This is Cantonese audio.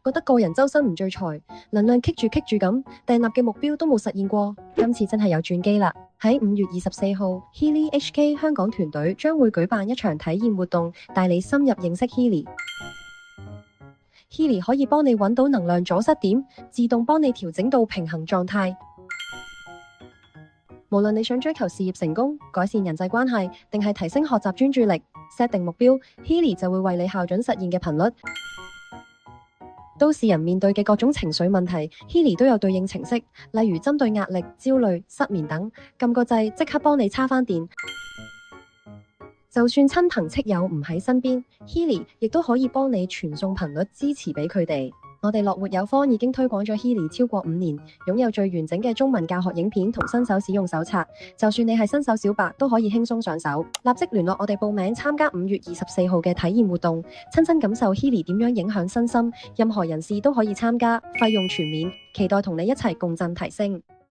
覺得個人周身唔聚財，能量棘住咁，訂立嘅目標都冇實現過。今次真係有轉機啦！喺5月24號，Healy HK 香港團隊將會舉辦一場體驗活動，帶你深入認識 Healy。Healy 可以幫你揾到能量阻塞點，自動幫你調整到平衡狀態。無論你想追求事業成功、改善人際關係，定係提升學習專注力，set 定目標，Healy 就會為你校準實現嘅頻率。都市人面對嘅各種情緒問題，Healy 都有對應程式，例如針對壓力、焦慮、失眠等，撳個掣即刻幫你叉返電。就算親朋戚友唔喺身邊，Healy 亦都可以幫你傳送頻率支持俾佢哋。我哋樂活有方已經推廣咗 Healy 超過5年，擁有最完整嘅中文教學影片同新手使用手冊，就算你係新手小白都可以輕鬆上手。立即聯絡我哋報名參加5月24號嘅體驗活動，親身感受 Healy 點樣影響身心，任何人士都可以參加，費用全免，期待同你一齊共振提升。